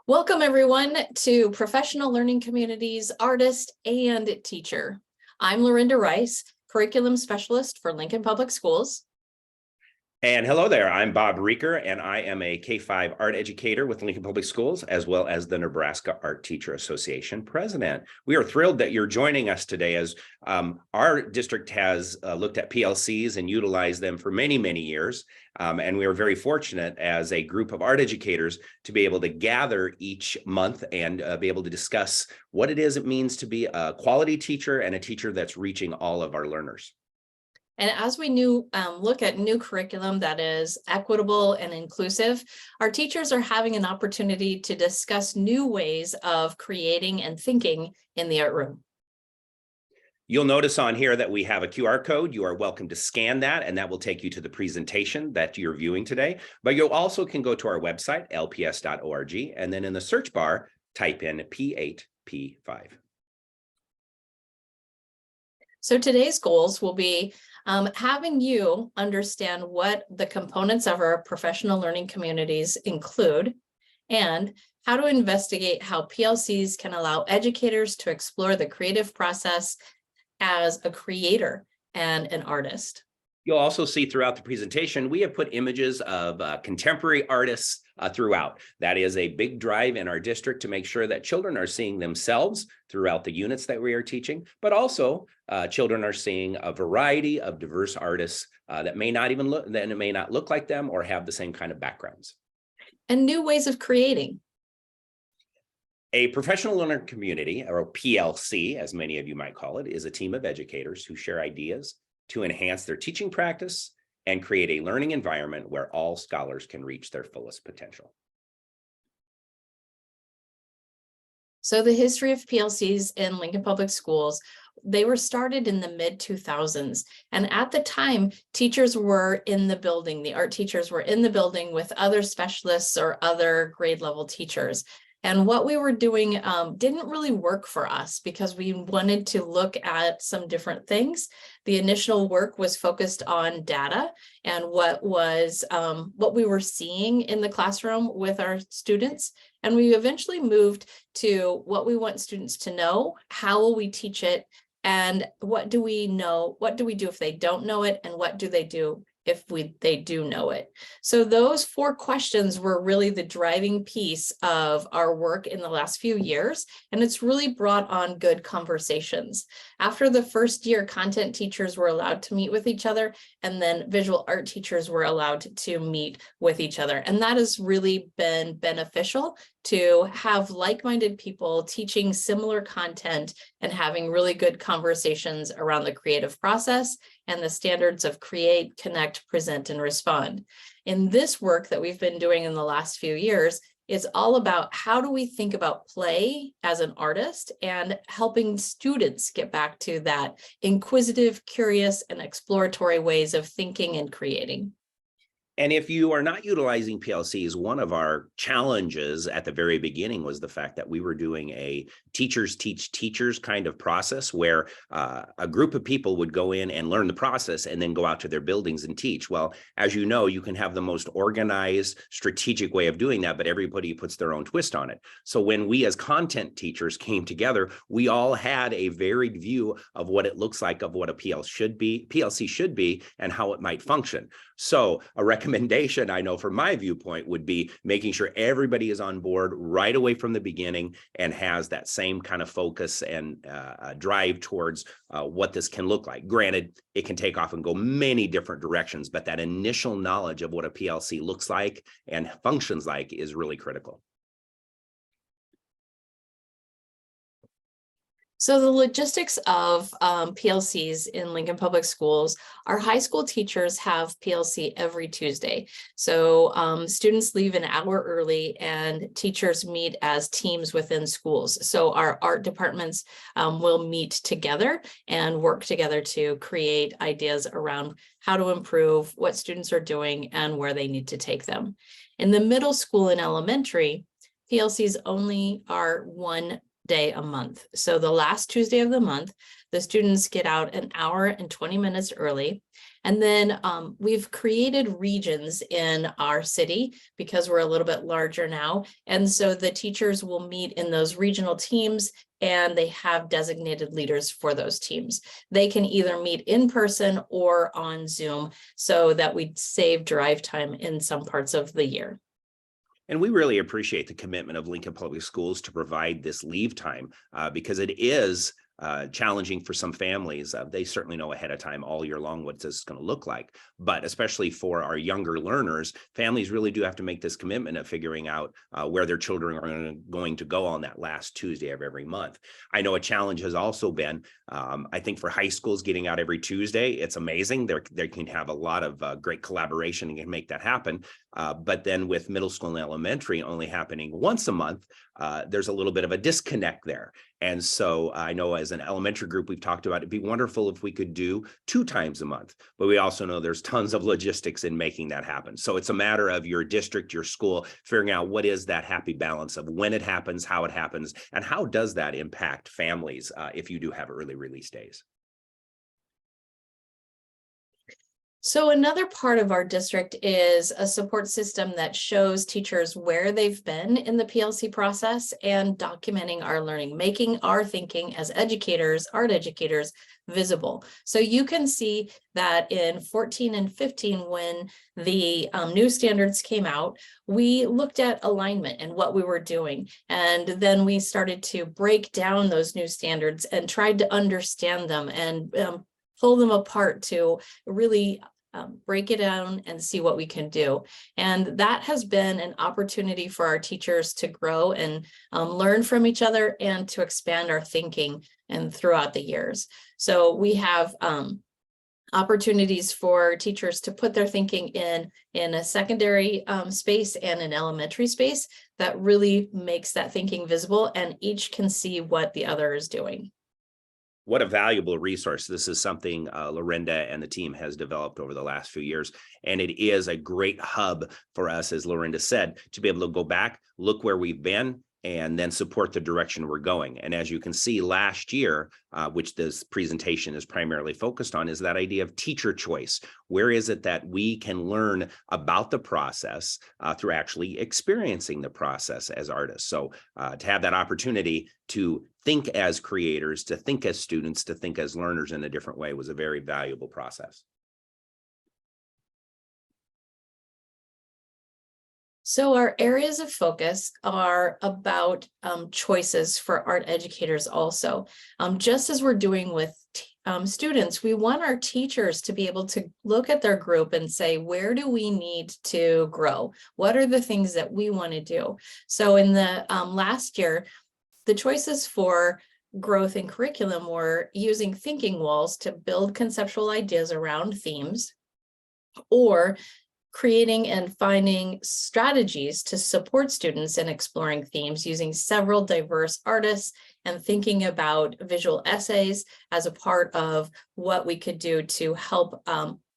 Welcome everyone to Professional Learning Communities Artist and Teacher. I'm Lorinda Rice, Curriculum Specialist for Lincoln Public Schools. And hello there, I'm Bob Reeker, and I am a K-5 art educator with Lincoln Public Schools, as well as the Nebraska Art Teacher Association president. We are thrilled that you're joining us today as our district has looked at PLCs and utilized them for many, many years. And we are very fortunate as a group of art educators to be able to gather each month and be able to discuss what it means to be a quality teacher and a teacher that's reaching all of our learners. And as we look at new curriculum that is equitable and inclusive, our teachers are having an opportunity to discuss new ways of creating and thinking in the art room. You'll notice on here that we have a QR code. You are welcome to scan that, and that will take you to the presentation that you're viewing today. But you also can go to our website, lps.org, and then in the search bar, type in P8, P5. So today's goals will be having you understand what the components of our professional learning communities include and how to investigate how PLCs can allow educators to explore the creative process as a creator and an artist. You'll also see throughout the presentation, we have put images of contemporary artists throughout. That is a big drive in our district to make sure that children are seeing themselves throughout the units that we are teaching, but also children are seeing a variety of diverse artists that may not look like them or have the same kind of backgrounds. And new ways of creating. A professional learner community, or PLC, as many of you might call it, is a team of educators who share ideas to enhance their teaching practice and create a learning environment where all scholars can reach their fullest potential. So the history of PLCs in Lincoln Public Schools, they were started in the mid-2000s. And at the time, teachers were in the building. The art teachers were in the building with other specialists or other grade level teachers. And what we were doing didn't really work for us because we wanted to look at some different things. The initial work was focused on data and what we were seeing in the classroom with our students. And we eventually moved to what we want students to know, how will we teach it, and what do we know, what do we do if they don't know it, and what do they do if they do know it. So those 4 questions were really the driving piece of our work in the last few years, and it's really brought on good conversations. After the first year, content teachers were allowed to meet with each other, and then visual art teachers were allowed to meet with each other. And that has really been beneficial to have like-minded people teaching similar content and having really good conversations around the creative process and the standards of create, connect, present, and respond. In this work that we've been doing in the last few years, it's all about how do we think about play as an artist and helping students get back to that inquisitive, curious, and exploratory ways of thinking and creating. And if you are not utilizing PLCs, one of our challenges at the very beginning was the fact that we were doing a teachers teach teachers kind of process where a group of people would go in and learn the process and then go out to their buildings and teach. Well, as you know, you can have the most organized, strategic way of doing that, but everybody puts their own twist on it. So when we as content teachers came together, we all had a varied view of what it looks like, of what a PLC should be, and how it might function. So a recommendation, I know from my viewpoint, would be making sure everybody is on board right away from the beginning and has that same kind of focus and drive towards what this can look like. Granted, it can take off and go many different directions, but that initial knowledge of what a PLC looks like and functions like is really critical. So the logistics of PLCs in Lincoln Public Schools, our high school teachers have PLC every Tuesday. So students leave an hour early and teachers meet as teams within schools. So our art departments will meet together and work together to create ideas around how to improve, what students are doing, and where they need to take them. In the middle school and elementary, PLCs only are one day a month. So the last Tuesday of the month, The students get out an hour and 20 minutes early. And then we've created regions in our city because we're a little bit larger now. And so the teachers will meet in those regional teams, and they have designated leaders for those teams. They can either meet in person or on Zoom so that we save drive time in some parts of the year. And we really appreciate the commitment of Lincoln Public Schools to provide this leave time because it is challenging for some families. They certainly know ahead of time all year long what this is going to look like. But especially for our younger learners, families really do have to make this commitment of figuring out where their children are going to go on that last Tuesday of every month. I know a challenge has also been, I think for high schools, getting out every Tuesday. It's amazing. They can have a lot of great collaboration and can make that happen. But then with middle school and elementary only happening once a month, there's a little bit of a disconnect there. And so I know as an elementary group, we've talked about it'd be wonderful if we could do 2 times a month, but we also know there's tons of logistics in making that happen. So it's a matter of your district, your school, figuring out what is that happy balance of when it happens, how it happens, and how does that impact families if you do have early release days. So another part of our district is a support system that shows teachers where they've been in the PLC process and documenting our learning, making our thinking as educators, art educators, visible. So you can see that in 14 and 15, when the new standards came out, we looked at alignment and what we were doing. And then we started to break down those new standards and tried to understand them and pull them apart to really break it down and see what we can do. And that has been an opportunity for our teachers to grow and learn from each other and to expand our thinking and throughout the years. So we have opportunities for teachers to put their thinking in a secondary space and an elementary space that really makes that thinking visible, and each can see what the other is doing. What a valuable resource. This is something Lorinda and the team has developed over the last few years. And it is a great hub for us, as Lorinda said, to be able to go back, look where we've been, and then support the direction we're going. And as you can see last year, which this presentation is primarily focused on, is that idea of teacher choice. Where is it that we can learn about the process through actually experiencing the process as artists? So to have that opportunity to think as creators, to think as students, to think as learners in a different way was a very valuable process. So our areas of focus are about choices for art educators also. Just as we're doing with students, we want our teachers to be able to look at their group and say, where do we need to grow? What are the things that we want to do? So in the last year, the choices for growth in curriculum were using thinking walls to build conceptual ideas around themes, or creating and finding strategies to support students in exploring themes using several diverse artists, and thinking about visual essays as a part of what we could do to help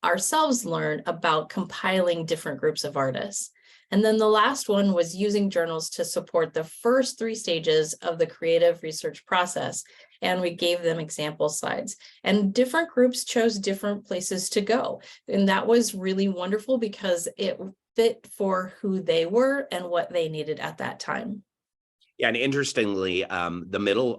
ourselves learn about compiling different groups of artists. And then the last one was using journals to support the first 3 stages of the creative research process. And we gave them example slides, and different groups chose different places to go. And that was really wonderful because it fit for who they were and what they needed at that time. Yeah, and interestingly, the middle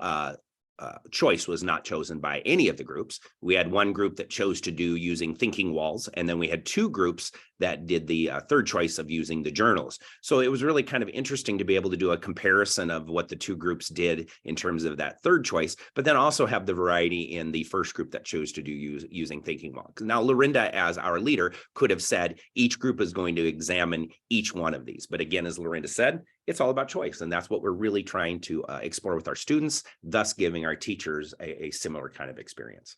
choice was not chosen by any of the groups. We had one group that chose to do using thinking walls, and then we had 2 groups that did the third choice of using the journals. So it was really kind of interesting to be able to do a comparison of what the 2 groups did in terms of that third choice, but then also have the variety in the first group that chose to do using thinking walls. Now, Lorinda, as our leader, could have said each group is going to examine each one of these. But again, as Lorinda said, it's all about choice. And that's what we're really trying to explore with our students, thus giving our teachers a similar kind of experience.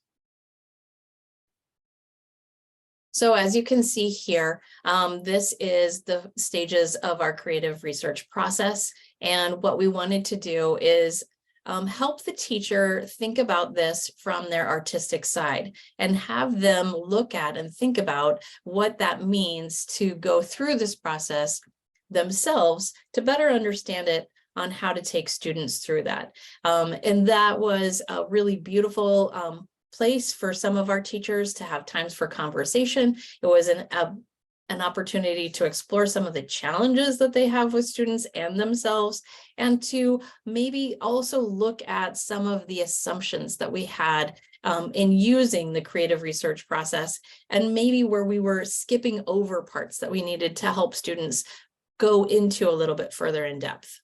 So as you can see here, this is the stages of our creative research process. And what we wanted to do is help the teacher think about this from their artistic side and have them look at and think about what that means to go through this process themselves to better understand it on how to take students through that. And that was a really beautiful place for some of our teachers to have times for conversation. It was an opportunity to explore some of the challenges that they have with students and themselves, and to maybe also look at some of the assumptions that we had in using the creative research process, and maybe where we were skipping over parts that we needed to help students go into a little bit further in depth.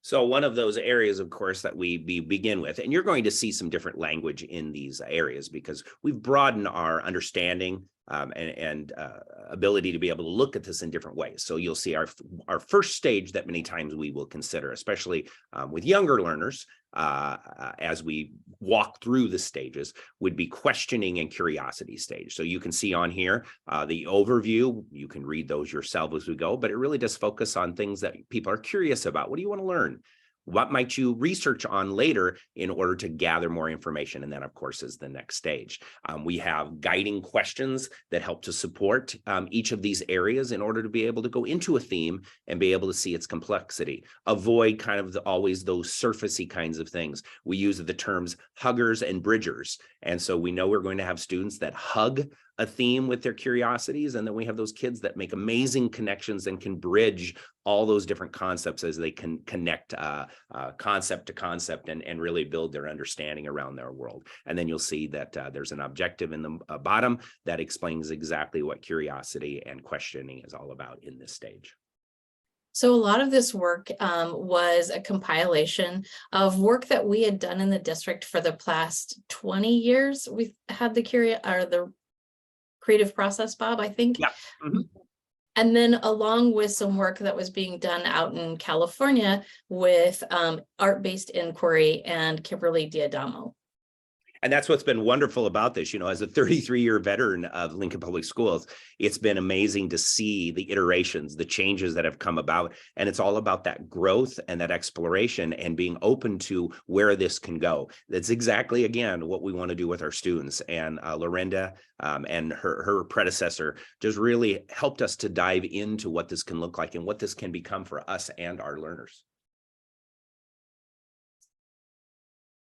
So one of those areas, of course, that we begin with, and you're going to see some different language in these areas because we've broadened our understanding and ability to be able to look at this in different ways. So you'll see our first stage that many times we will consider, especially with younger learners, as we walk through the stages, would be questioning and curiosity stage. So you can see on here the overview. You can read those yourself as we go, but it really does focus on things that people are curious about. What do you want to learn? What might you research on later in order to gather more information? And then, of course, is the next stage. We have guiding questions that help to support each of these areas in order to be able to go into a theme and be able to see its complexity. Avoid kind of always those surfacey kinds of things. We use the terms huggers and bridgers. And so we know we're going to have students that hug a theme with their curiosities, and then we have those kids that make amazing connections and can bridge all those different concepts as they can connect concept to concept and really build their understanding around their world. And then you'll see that there's an objective in the bottom that explains exactly what curiosity and questioning is all about in this stage. So a lot of this work was a compilation of work that we had done in the district for the past 20 years. We've had the creative process, Bob, I think. Yeah. Mm-hmm. And then along with some work that was being done out in California with art-based inquiry and Kimberly Diadamo. And that's what's been wonderful about this. You know, as a 33-year veteran of Lincoln Public Schools, it's been amazing to see the iterations, the changes that have come about. And it's all about that growth and that exploration and being open to where this can go. That's exactly, again, what we want to do with our students. And Lorinda and her predecessor just really helped us to dive into what this can look like and what this can become for us and our learners.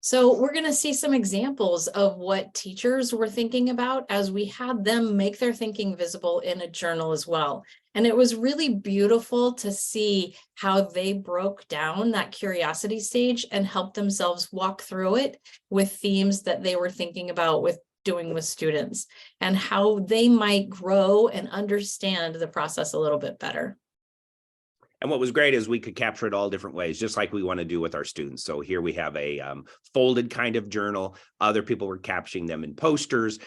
So we're going to see some examples of what teachers were thinking about as we had them make their thinking visible in a journal as well. And it was really beautiful to see how they broke down that curiosity stage and helped themselves walk through it with themes that they were thinking about doing with students, and how they might grow and understand the process a little bit better. And what was great is we could capture it all different ways, just like we want to do with our students. So here we have a folded kind of journal. Other people were capturing them in posters,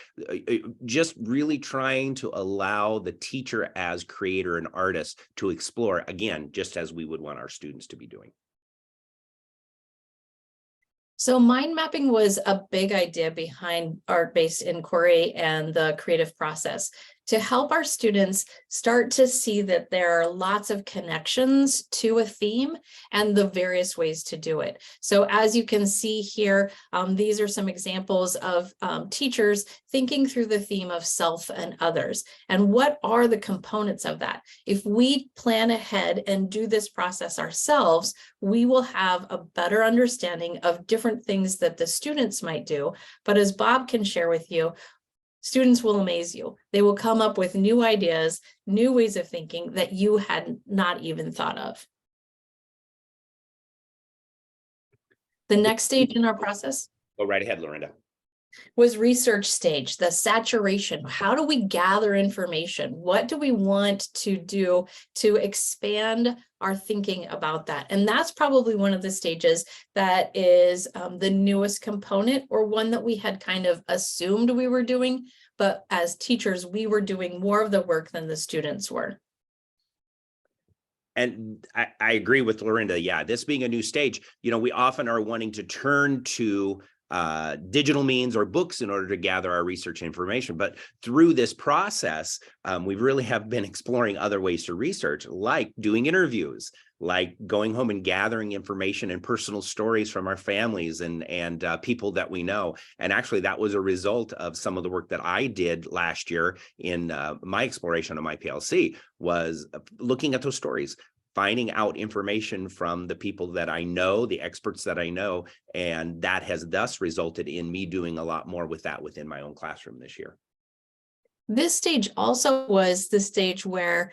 just really trying to allow the teacher as creator and artist to explore, again, just as we would want our students to be doing. So mind mapping was a big idea behind art-based inquiry and the creative process, to help our students start to see that there are lots of connections to a theme and the various ways to do it. So as you can see here, these are some examples of teachers thinking through the theme of self and others. And what are the components of that? If we plan ahead and do this process ourselves, we will have a better understanding of different things that the students might do. But as Bob can share with you, students will amaze you. They will come up with new ideas, new ways of thinking that you had not even thought of. The next stage in our process. Go right ahead, Lorinda. Was research stage, the saturation. How do we gather information? What do we want to do to expand our thinking about that? And that's probably one of the stages that is the newest component, or one that we had kind of assumed we were doing, but as teachers, we were doing more of the work than the students were. And I agree with Lorinda. Yeah, this being a new stage, you know, we often are wanting to turn to digital means or books in order to gather our research information. But through this process, we really have been exploring other ways to research, like doing interviews, like going home and gathering information and personal stories from our families and people that we know. And actually, that was a result of some of the work that I did last year in my exploration of my PLC, was looking at those stories. finding out information from the people that I know, the experts that I know, and that has thus resulted in me doing a lot more with that within my own classroom this year. This stage also was the stage where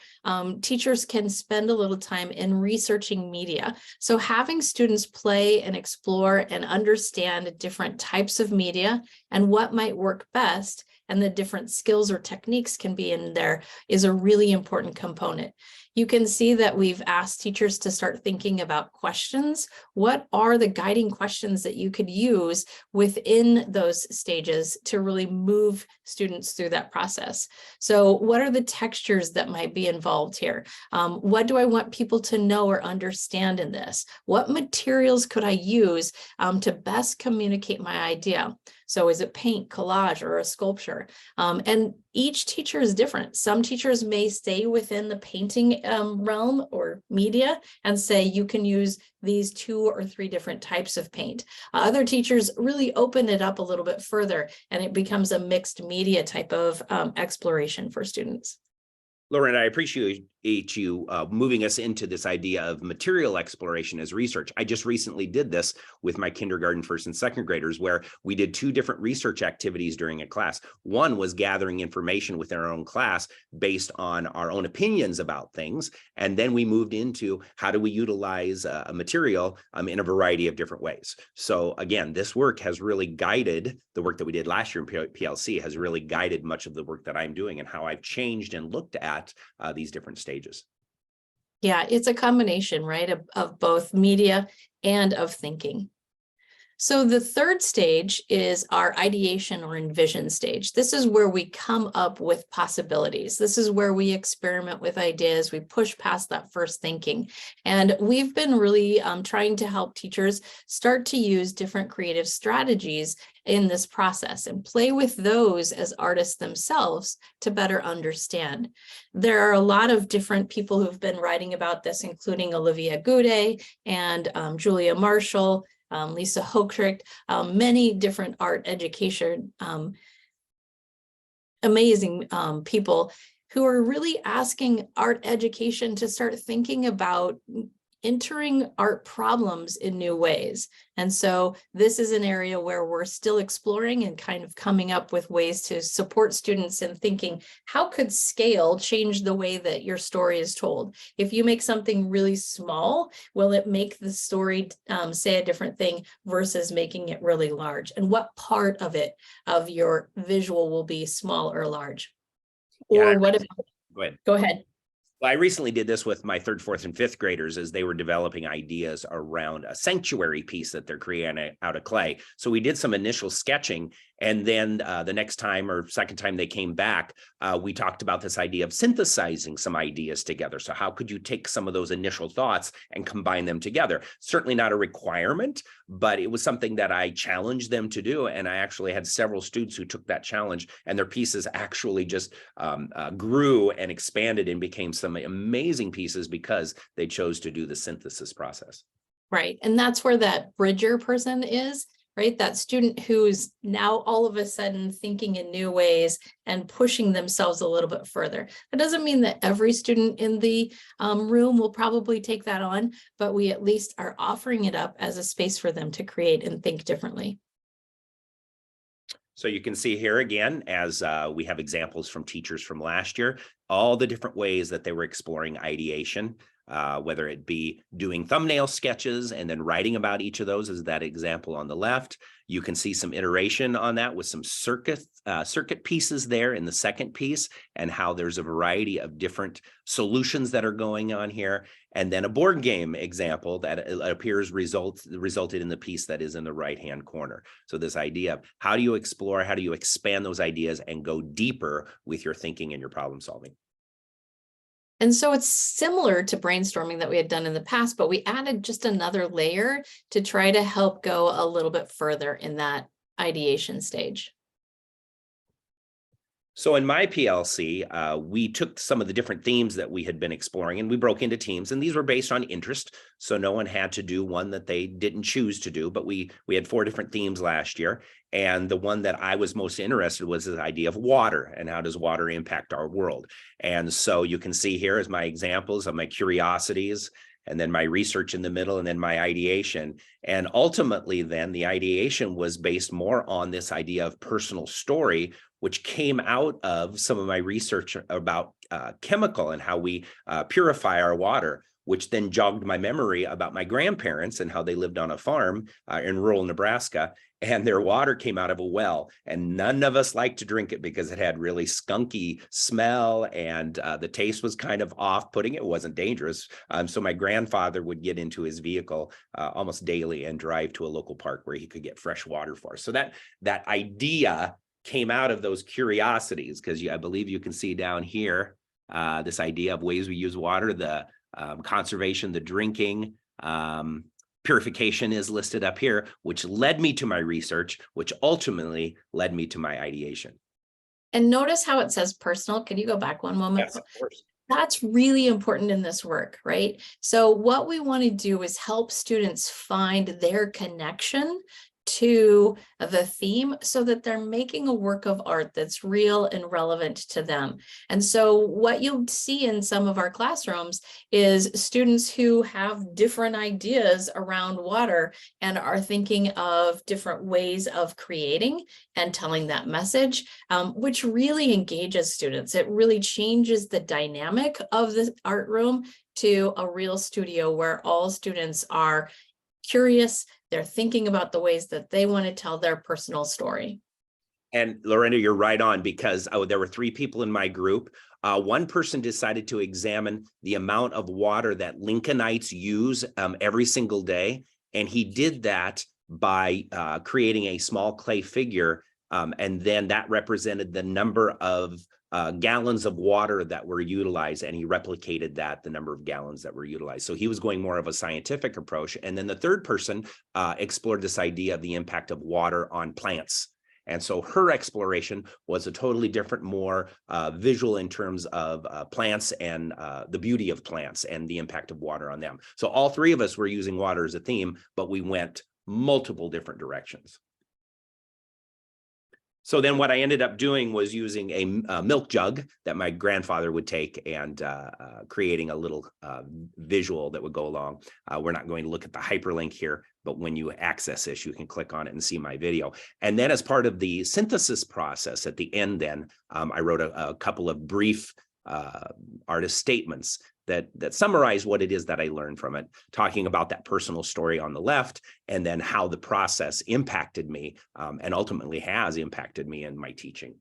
teachers can spend a little time in researching media. So having students play and explore and understand different types of media and what might work best and the different skills or techniques can be in there is a really important component. You can see that we've asked teachers to start thinking about questions. What are the guiding questions that you could use within those stages to really move students through that process? So what are the textures that might be involved here? What do I want people to know or understand in this? What materials could I use to best communicate my idea? So is it paint, collage, or a sculpture? And each teacher is different. Some teachers may stay within the painting realm or media and say you can use these 2 or 3 different types of paint. Other teachers really open it up a little bit further and it becomes a mixed media type of exploration for students. Lorinda, I appreciate you moving us into this idea of material exploration as research. I just recently did this with my kindergarten, first and second graders, where we did 2 different research activities during a class. One was gathering information within our own class based on our own opinions about things. And then we moved into how do we utilize a material in a variety of different ways. So again, this work has really guided the work that we did last year in PLC, has really guided much of the work that I'm doing and how I've changed and looked at these different stages. Yeah, it's a combination, right, of both media and of thinking. So the third stage is our ideation or envision stage. This is where we come up with possibilities. This is where we experiment with ideas. We push past that first thinking. And we've been really trying to help teachers start to use different creative strategies in this process and play with those as artists themselves to better understand. There are a lot of different people who've been writing about this, including Olivia Goudet and Julia Marshall, Lisa Hochricht, many different art education, amazing people who are really asking art education to start thinking about entering art problems in new ways. And so this is an area where we're still exploring and kind of coming up with ways to support students in thinking, how could scale change the way that your story is told? If you make something really small, will it make the story say a different thing versus making it really large? And what part of it, of your visual, will be small or large? Or what if, go ahead. Well, I recently did this with my 3rd, 4th, and 5th graders as they were developing ideas around a sanctuary piece that they're creating out of clay. So we did some initial sketching, and then the next time or second time they came back, we talked about this idea of synthesizing some ideas together. So how could you take some of those initial thoughts and combine them together? Certainly not a requirement, but it was something that I challenged them to do. And I actually had several students who took that challenge, and their pieces actually just grew and expanded and became some amazing pieces because they chose to do the synthesis process. Right. And that's where that bridger person is, right? That student who's now all of a sudden thinking in new ways and pushing themselves a little bit further. That doesn't mean that every student in the room will probably take that on, but we at least are offering it up as a space for them to create and think differently. So you can see here again, as we have examples from teachers from last year, all the different ways that they were exploring ideation, whether it be doing thumbnail sketches and then writing about each of those, as that example on the left. You can see some iteration on that with some circuit pieces there in the second piece, and how there's a variety of different solutions that are going on here. And then a board game example that appears resulted in the piece that is in the right-hand corner. So this idea of how do you explore, how do you expand those ideas and go deeper with your thinking and your problem solving? And so it's similar to brainstorming that we had done in the past, but we added just another layer to try to help go a little bit further in that ideation stage. So in my PLC, we took some of the different themes that we had been exploring and we broke into teams, and these were based on interest. So no one had to do one that they didn't choose to do, but we had 4 different themes last year. And the one that I was most interested was the idea of water and how does water impact our world. And so you can see here as my examples of my curiosities, and then my research in the middle, and then my ideation. And ultimately then the ideation was based more on this idea of personal story, which came out of some of my research about chemical and how we purify our water, which then jogged my memory about my grandparents and how they lived on a farm in rural Nebraska, and their water came out of a well, and none of us liked to drink it because it had really skunky smell, and the taste was kind of off-putting. It wasn't dangerous. So my grandfather would get into his vehicle almost daily and drive to a local park where he could get fresh water for us. So that idea came out of those curiosities, because I believe you can see down here this idea of ways we use water, the conservation, the drinking, purification is listed up here, which led me to my research, which ultimately led me to my ideation. And notice how it says personal. Can you go back one moment? Yes, of course. That's really important in this work, right? So what we want to do is help students find their connection to the theme so that they're making a work of art that's real and relevant to them. And so what you'll see in some of our classrooms is students who have different ideas around water and are thinking of different ways of creating and telling that message, which really engages students. It really changes the dynamic of the art room to a real studio where all students are curious. They're thinking about the ways that they want to tell their personal story. And Lorinda, you're right on, because there were 3 people in my group. One person decided to examine the amount of water that Lincolnites use every single day. And he did that by creating a small clay figure. And then that represented the number of gallons of water that were utilized, and he replicated the number of gallons that were utilized. So he was going more of a scientific approach. And then the third person explored this idea of the impact of water on plants. And so her exploration was a totally different, more visual in terms of plants and the beauty of plants and the impact of water on them. So all 3 of us were using water as a theme, but we went multiple different directions. So then what I ended up doing was using a milk jug that my grandfather would take and creating a little visual that would go along. We're not going to look at the hyperlink here, but when you access this, you can click on it and see my video. And then as part of the synthesis process at the end, then I wrote a couple of brief artist statements that summarize what it is that I learned from it, talking about that personal story on the left, and then how the process impacted me and ultimately has impacted me in my teaching.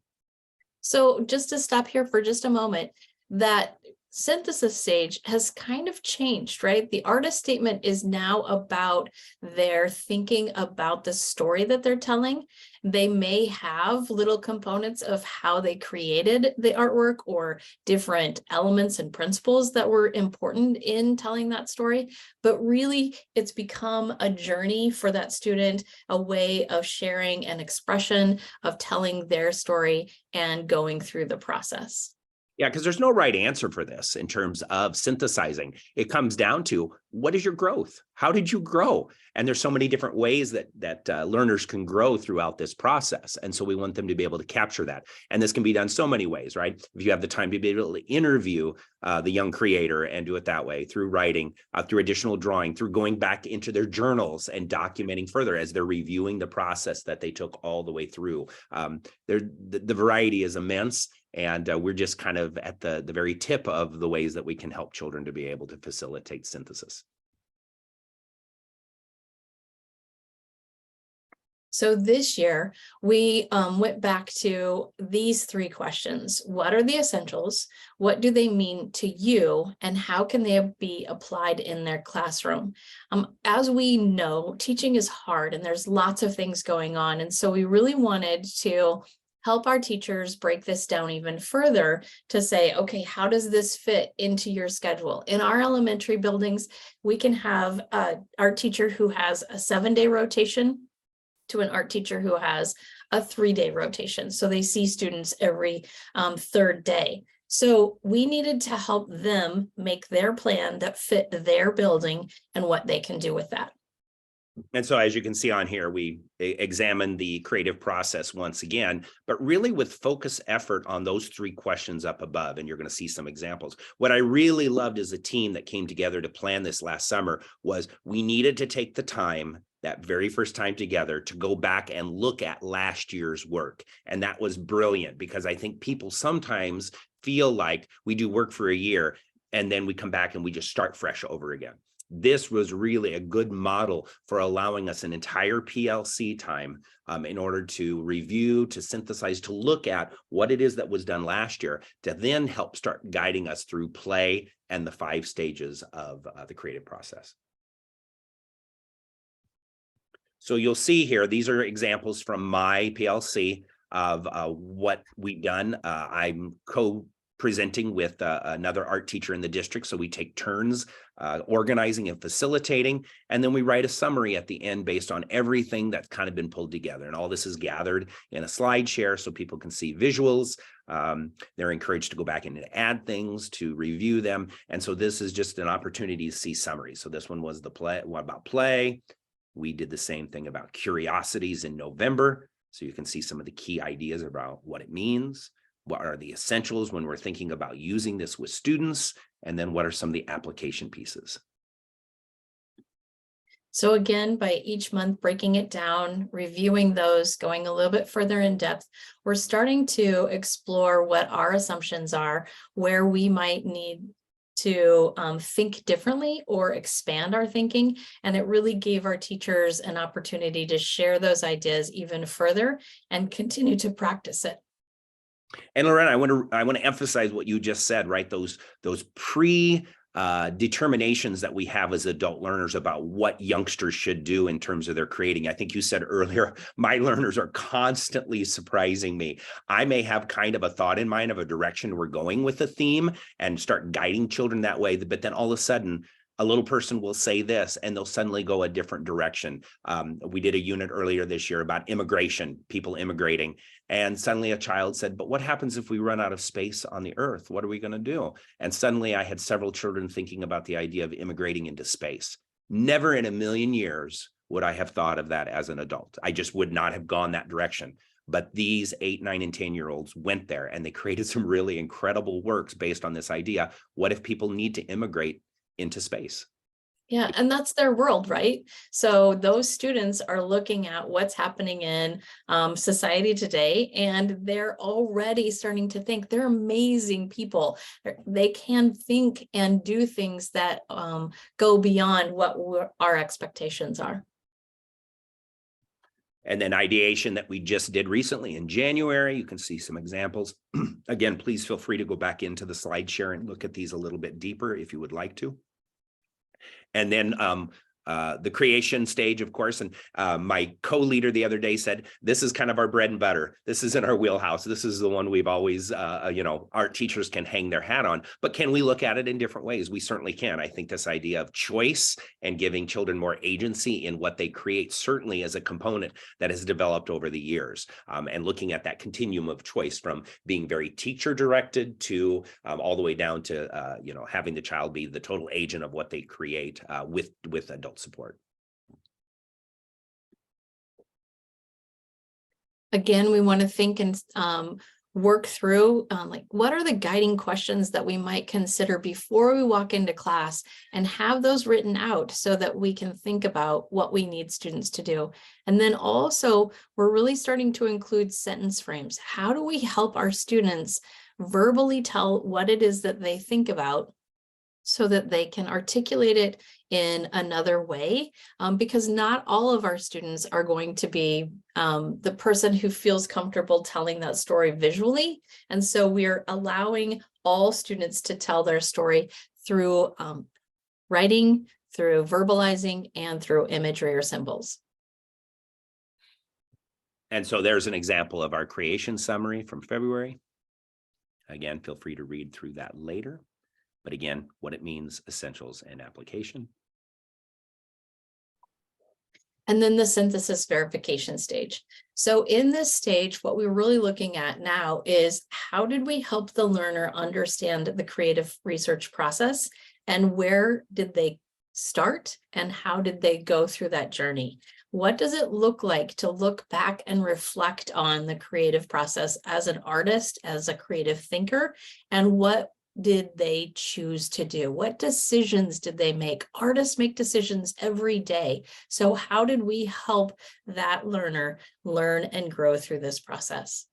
So just to stop here for just a moment, that synthesis stage has kind of changed, right? The artist statement is now about their thinking about the story that they're telling. They may have little components of how they created the artwork or different elements and principles that were important in telling that story, but really it's become a journey for that student, a way of sharing an expression of telling their story and going through the process. Yeah, because there's no right answer for this in terms of synthesizing. It comes down to, what is your growth? How did you grow? And there's so many different ways that learners can grow throughout this process. And so we want them to be able to capture that. And this can be done so many ways, right? If you have the time to be able to interview the young creator and do it that way, through writing, through additional drawing, through going back into their journals and documenting further as they're reviewing the process that they took all the way through. The variety is immense. And we're just kind of at the very tip of the ways that we can help children to be able to facilitate synthesis. So this year, we went back to these 3 questions. What are the essentials? What do they mean to you? And how can they be applied in their classroom? As we know, teaching is hard and there's lots of things going on. And so we really wanted to help our teachers break this down even further to say, okay, how does this fit into your schedule? In our elementary buildings, we can have an art teacher who has a 7-day rotation to an art teacher who has a 3-day rotation. So they see students every third day. So we needed to help them make their plan that fit their building and what they can do with that. And so as you can see on here, we examined the creative process once again, but really with focus effort on those 3 questions up above, and you're going to see some examples. What I really loved as a team that came together to plan this last summer was we needed to take the time that very first time together to go back and look at last year's work. And that was brilliant, because I think people sometimes feel like we do work for a year and then we come back and we just start fresh over again. This was really a good model for allowing us an entire PLC time in order to review, to synthesize, to look at what it is that was done last year, to then help start guiding us through play and the 5 stages of the creative process. So you'll see here, these are examples from my PLC of what we've done. I'm co-presenting with another art teacher in the district. So we take turns organizing and facilitating, and then we write a summary at the end based on everything that's kind of been pulled together. And all this is gathered in a slide share so people can see visuals. They're encouraged to go back and add things, to review them. And so this is just an opportunity to see summaries. So this one was the play, what about play? We did the same thing about curiosities in November. So you can see some of the key ideas about what it means. What are the essentials when we're thinking about using this with students? And then what are some of the application pieces? So again, by each month breaking it down, reviewing those, going a little bit further in depth, we're starting to explore what our assumptions are, where we might need to think differently or expand our thinking. And it really gave our teachers an opportunity to share those ideas even further and continue to practice it. And Lorinda, I want to emphasize what you just said, right? Those determinations that we have as adult learners about what youngsters should do in terms of their creating. I think you said earlier, my learners are constantly surprising me. I may have kind of a thought in mind of a direction we're going with a theme and start guiding children that way, but then all of a sudden, a little person will say this and they'll suddenly go a different direction. We did a unit earlier this year about immigration, people immigrating. And suddenly a child said, but what happens if we run out of space on the earth? What are we going to do? And suddenly I had several children thinking about the idea of immigrating into space. Never in a million years would I have thought of that as an adult. I just would not have gone that direction. But these 8, 9, and 10-year-olds went there and they created some really incredible works based on this idea. What if people need to immigrate into space? Yeah, and that's their world, right? So those students are looking at what's happening in society today, and they're already starting to think they're amazing people. They can think and do things that go beyond what our expectations are. And then ideation that we just did recently in January, you can see some examples. Again, please feel free to go back into the slide share and look at these a little bit deeper if you would like to. And then the creation stage, of course, and my co-leader the other day said, this is kind of our bread and butter. This is in our wheelhouse. This is the one we've always, art teachers can hang their hat on, but can we look at it in different ways? We certainly can. I think this idea of choice and giving children more agency in what they create certainly is a component that has developed over the years, and looking at that continuum of choice from being very teacher directed to all the way down to, having the child be the total agent of what they create with adult support. Again, we want to think and work through like what are the guiding questions that we might consider before we walk into class, and have those written out so that we can think about what we need students to do. And then also we're really starting to include sentence frames. How do we help our students verbally tell what it is that they think about so that they can articulate it in another way, because not all of our students are going to be the person who feels comfortable telling that story visually. And so we're allowing all students to tell their story through writing, through verbalizing, and through imagery or symbols. And so there's an example of our creation summary from February. Again, feel free to read through that later. But again, what it means, essentials and application. And then the synthesis verification stage. So in this stage, what we're really looking at now is how did we help the learner understand the creative research process, and where did they start and how did they go through that journey? What does it look like to look back and reflect on the creative process as an artist, as a creative thinker, and what did they choose to do? What decisions did they make? Artists make decisions every day. So how did we help that learner learn and grow through this process?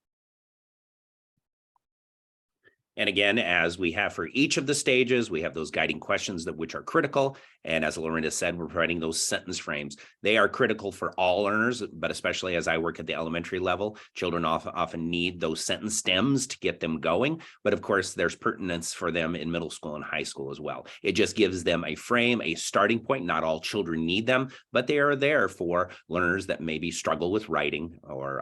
And again, as we have for each of the stages, we have those guiding questions that which are critical. And as Lorinda said, we're providing those sentence frames. They are critical for all learners, but especially as I work at the elementary level, children often need those sentence stems to get them going. But of course, there's pertinence for them in middle school and high school as well. It just gives them a frame, a starting point. Not all children need them, but they are there for learners that maybe struggle with writing or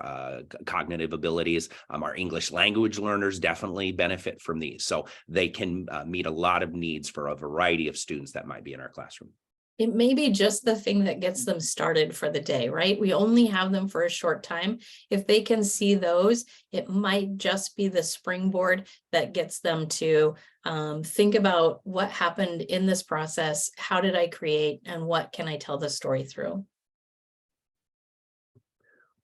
cognitive abilities. Our English language learners definitely benefit from these. So they can meet a lot of needs for a variety of students that might be in our classroom. It may be just the thing that gets them started for the day, right? We only have them for a short time. If they can see those, it might just be the springboard that gets them to think about what happened in this process, how did I create, and what can I tell the story through?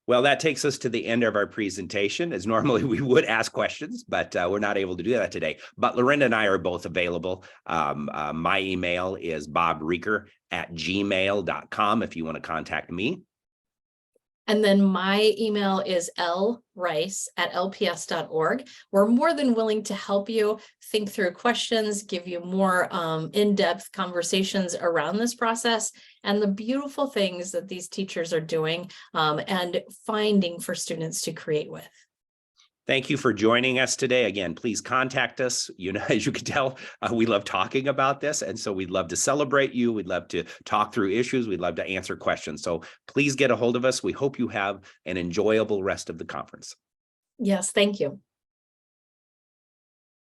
Well, that takes us to the end of our presentation. As normally we would ask questions, but we're not able to do that today. But Lorinda and I are both available. My email is bobreeker@gmail.com if you want to contact me. And then my email is lrice@lps.org. We're more than willing to help you think through questions, give you more in-depth conversations around this process and the beautiful things that these teachers are doing and finding for students to create with. Thank you for joining us today. Again, please contact us. You know, as you can tell, we love talking about this. And so we'd love to celebrate you. We'd love to talk through issues. We'd love to answer questions. So please get a hold of us. We hope you have an enjoyable rest of the conference. Yes, thank you.